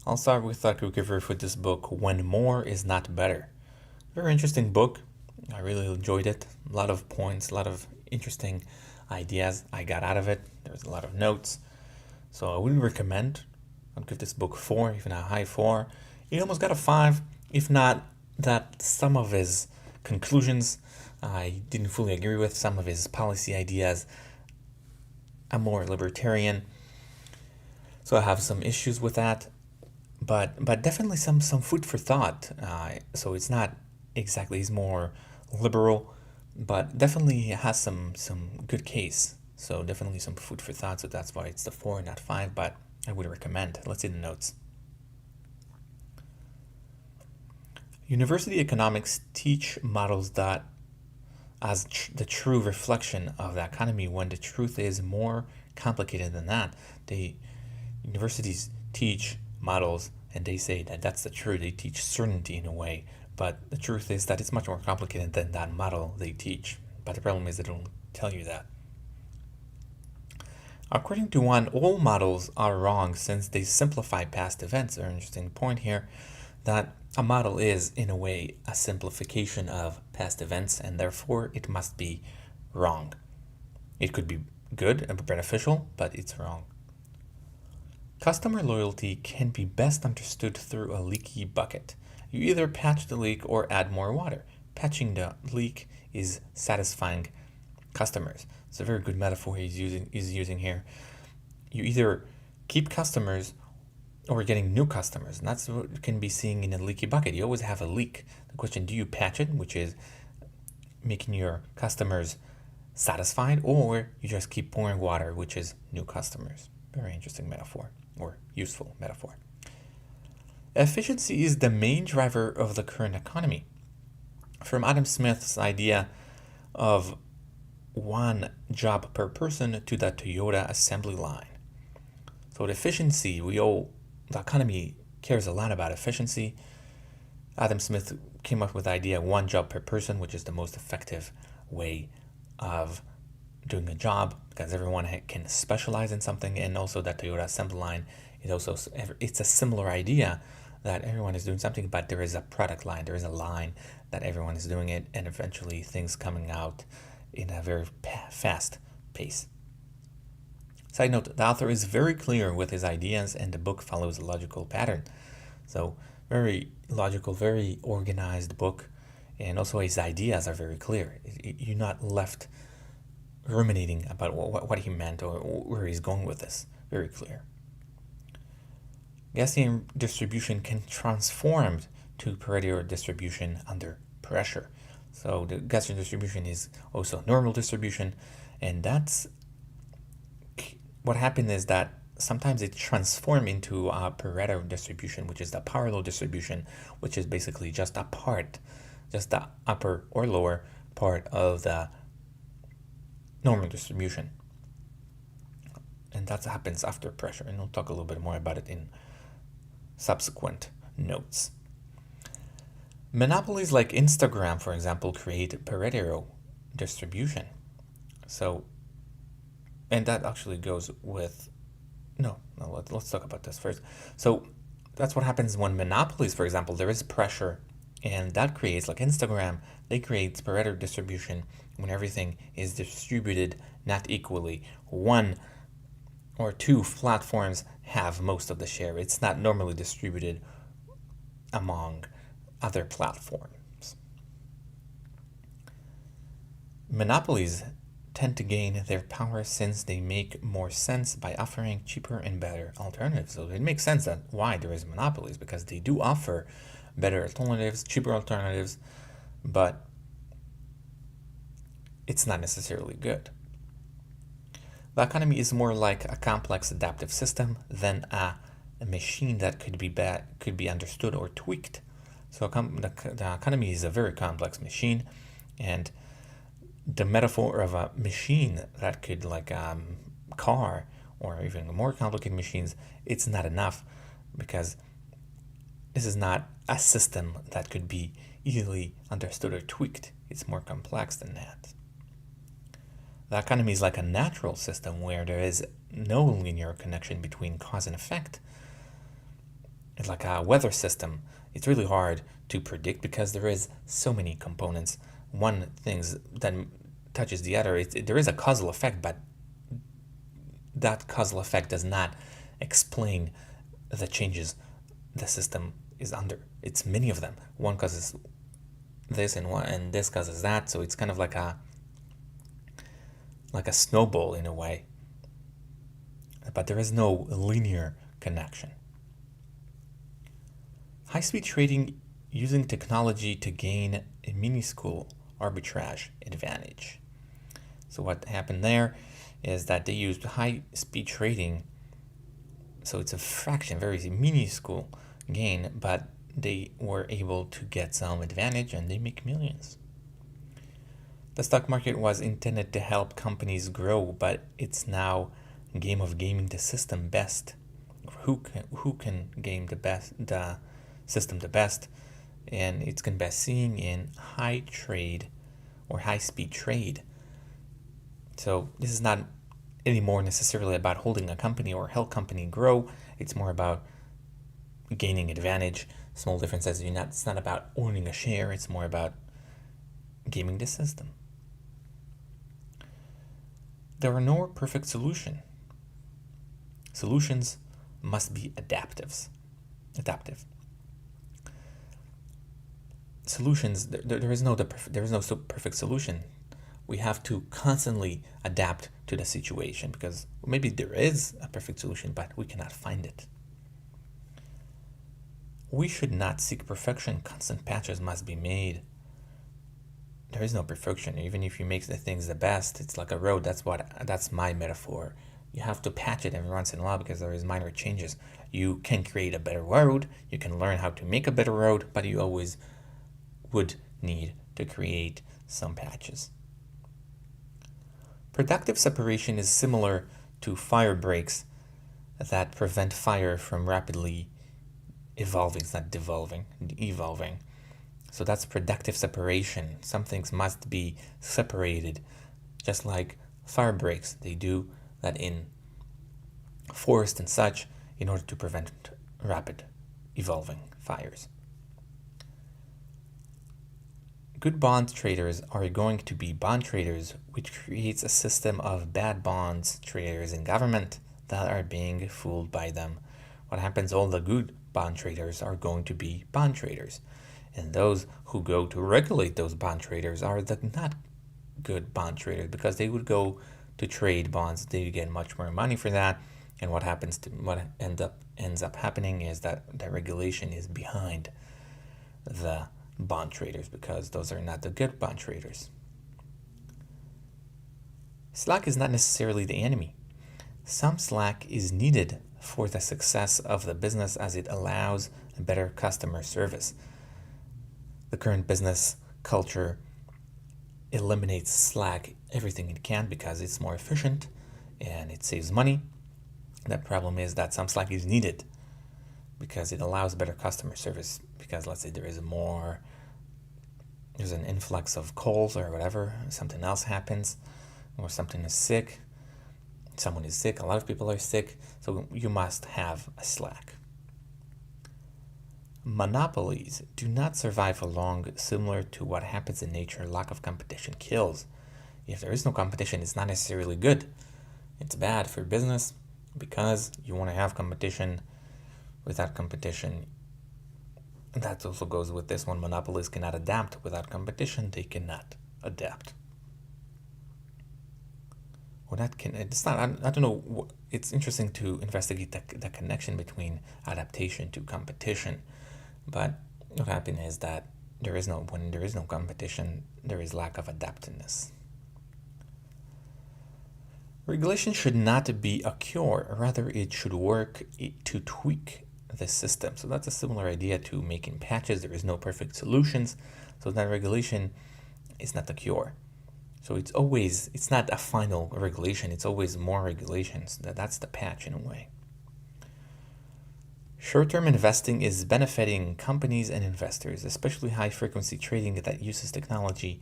I'll start with a quick review for this book, When More Is Not Better. Very interesting book. I really enjoyed it. A lot of points, a lot of interesting ideas I got out of it. There's a lot of notes. So I would recommend. I'd give this book 4, even a high 4. It almost got a 5, if not that some of his conclusions I didn't fully agree with. Some of his policy ideas. I'm more libertarian, so I have some issues with that. But definitely some food for thought. So it's not exactly, he's more liberal, but definitely has some good case. So definitely some food for thought. So that's why it's the 4, not 5. But I would recommend. Let's see the notes. University economics teach models that as the true reflection of the economy, when the truth is more complicated than that. Universities teach models and they say that that's the truth. They teach certainty in a way, but the truth is that it's much more complicated than that model they teach. But the problem is they don't tell you that. According to one, all models are wrong since they simplify past events. An interesting point here, that a model is, in a way, a simplification of past events, and therefore it must be wrong. It could be good and beneficial, but it's wrong. Customer loyalty can be best understood through a leaky bucket. You either patch the leak or add more water. Patching the leak is satisfying customers. It's a very good metaphor he's using here. You either keep customers or getting new customers, and that's what you can be seeing in a leaky bucket. You always have a leak. The question, do you patch it, which is making your customers satisfied, or you just keep pouring water, which is new customers? Very interesting metaphor, or useful metaphor. Efficiency is the main driver of the current economy. From Adam Smith's idea of one job per person to the Toyota assembly line. So the efficiency, the economy cares a lot about efficiency. Adam Smith came up with the idea one job per person, which is the most effective way of doing a job because everyone can specialize in something. And also that Toyota assembly line, it's a similar idea that everyone is doing something, but there is a product line, there is a line that everyone is doing it, and eventually things coming out in a very fast pace. Side note, the author is very clear with his ideas and the book follows a logical pattern. So very logical, very organized book, and also his ideas are very clear. You're not left ruminating about what he meant or where he's going with this. Very clear. Gaussian distribution can transform to Pareto distribution under pressure. So the Gaussian distribution is also normal distribution, and that's what happened is that sometimes it transforms into a Pareto distribution, which is the power law distribution, which is basically just a part, just the upper or lower part of the normal distribution. And that happens after pressure, and we'll talk a little bit more about it in subsequent notes. Monopolies like Instagram, for example, create Pareto distribution. So, and that actually goes with, let's talk about this first. So that's what happens when monopolies, for example, there is pressure, and that creates, like Instagram, they create Pareto distribution when everything is distributed not equally. One or two platforms have most of the share. It's not normally distributed among other platforms. Monopolies tend to gain their power since they make more sense by offering cheaper and better alternatives. So it makes sense that why there is monopolies, because they do offer better alternatives, cheaper alternatives, but it's not necessarily good. The economy is more like a complex adaptive system than a machine that could be understood or tweaked. So the economy is a very complex machine, and the metaphor of a machine that could, like car or even more complicated machines, it's not enough, because this is not a system that could be easily understood or tweaked. It's more complex than that. The economy is like a natural system where there is no linear connection between cause and effect. like a weather system. It's really hard to predict because there is so many components. One thing that touches the other. There is a causal effect, but that causal effect does not explain the changes the system is under. It's many of them. One causes this and this causes that, so it's kind of like a snowball in a way. But there is no linear connection. High-speed trading using technology to gain a minuscule arbitrage advantage. So what happened there is that they used high-speed trading, so it's a fraction, very minuscule gain, but they were able to get some advantage and they make millions. The stock market was intended to help companies grow, but it's now a game of gaming the system best. Who can game the system the best, and it's can best seen in high trade or high speed trade. So this is not anymore necessarily about holding a company or help company grow. It's more about gaining advantage. Small differences. It's not about owning a share. It's more about gaming the system. There are no perfect solutions. Solutions must be adaptive. Solutions. There is no perfect solution. We have to constantly adapt to the situation because maybe there is a perfect solution, but we cannot find it. We should not seek perfection. Constant patches must be made. There is no perfection. Even if you make the things the best, it's like a road. That's my metaphor. You have to patch it every once in a while because there is minor changes. You can create a better road. You can learn how to make a better road, but you always would need to create some patches. Productive separation is similar to fire breaks that prevent fire from rapidly evolving. It's not devolving, evolving. So that's productive separation. Some things must be separated, just like fire breaks. They do that in forest and such in order to prevent rapid evolving fires. Good bond traders are going to be bond traders, which creates a system of bad bonds traders in government that are being fooled by them. What happens? All the good bond traders are going to be bond traders. And those who go to regulate those bond traders are the not good bond traders because they would go to trade bonds. They get much more money for that. And what ends up happening is that the regulation is behind the bond traders because those are not the good bond traders. Slack is not necessarily the enemy. Some slack is needed for the success of the business as it allows a better customer service. The current business culture eliminates slack everything it can because it's more efficient and it saves money. The problem is that some slack is needed because it allows better customer service. Because let's say there's an influx of calls or whatever, something else happens, or someone is sick, a lot of people are sick, so you must have a slack. Monopolies do not survive for long, similar to what happens in nature. Lack of competition kills. If there is no competition, it's not necessarily good. It's bad for business because you want to have competition. Without competition, that also goes with this one. Monopolies cannot adapt. Without competition, they cannot adapt. I don't know. It's interesting to investigate the connection between adaptation to competition. But what happens is that when there is no competition, there is lack of adaptiveness. Regulation should not be a cure. Rather, it should work to tweak the system. So that's a similar idea to making patches. There is no perfect solutions. So that regulation is not the cure. So it's not a final regulation. It's always more regulations. That's the patch in a way. Short-term investing is benefiting companies and investors, especially high-frequency trading that uses technology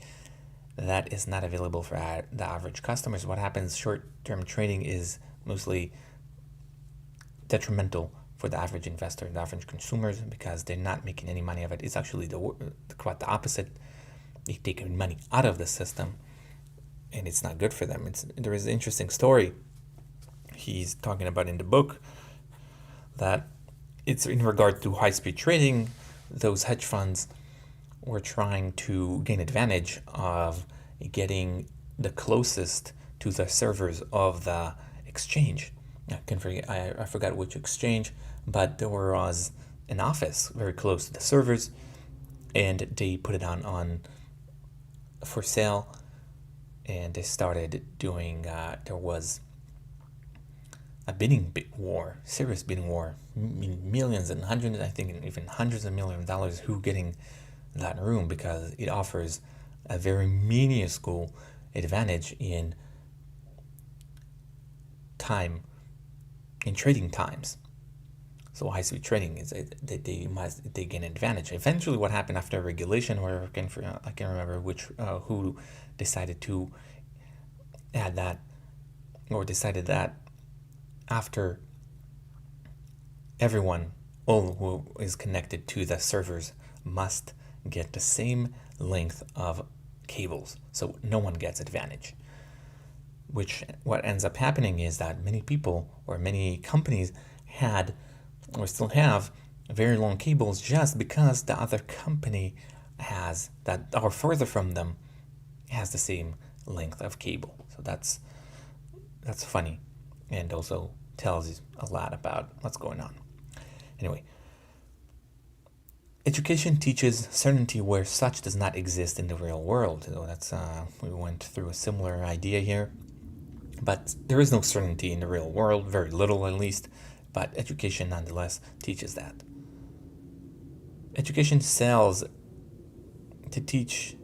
that is not available for the average customers. What happens? Short-term trading is mostly detrimental for the average investor, the average consumers, because they're not making any money of it. It's actually quite the opposite. They take money out of the system, and it's not good for them. There is an interesting story he's talking about in the book that it's in regard to high-speed trading. Those hedge funds were trying to gain advantage of getting the closest to the servers of the exchange. I forgot which exchange, but there was an office very close to the servers, and they put it on for sale, and they started doing. There was a bidding war, serious bidding war, millions and hundreds, I think even hundreds of millions of dollars, who getting that room because it offers a very minuscule advantage in time, in trading times. So high-speed trading is they gain advantage. Eventually, what happened after regulation, or I can remember who decided to add that, or decided that after everyone, all who is connected to the servers, must get the same length of cables, so no one gets advantage. What ends up happening is that many people or many companies had or still have very long cables just because the other company has that or further from them has the same length of cable. So that's funny, and also tells a lot about what's going on. Anyway, education teaches certainty where such does not exist in the real world. So that's we went through a similar idea here, but there is no certainty in the real world, very little at least. But education nonetheless teaches that. Education fails to teach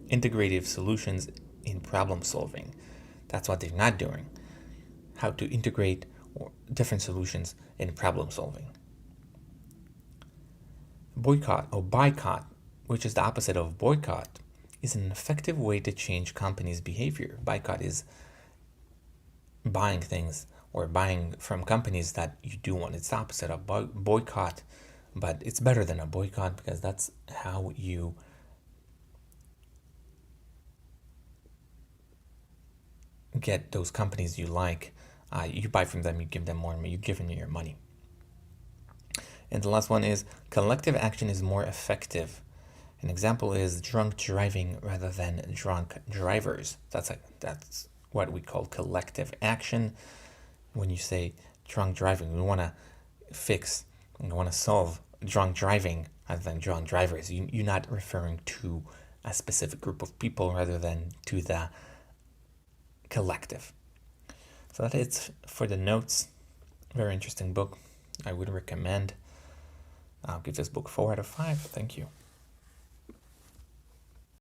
integrative solutions in problem solving. That's what they're not doing. How to integrate different solutions in problem solving. Boycott, which is the opposite of boycott, is an effective way to change companies' behavior. Boycott is buying things or buying from companies that you do want. It's the opposite of boycott, but it's better than a boycott because that's how you get those companies you like. You buy from them, you give them more money, you give them your money. And the last one is collective action is more effective. An example is drunk driving rather than drunk drivers. That's what we call collective action. When you say drunk driving, we want to solve drunk driving rather than drunk drivers. You're not referring to a specific group of people rather than to the collective. So that's it for the notes. Very interesting book. I would recommend. I'll give this book 4 out of 5. Thank you.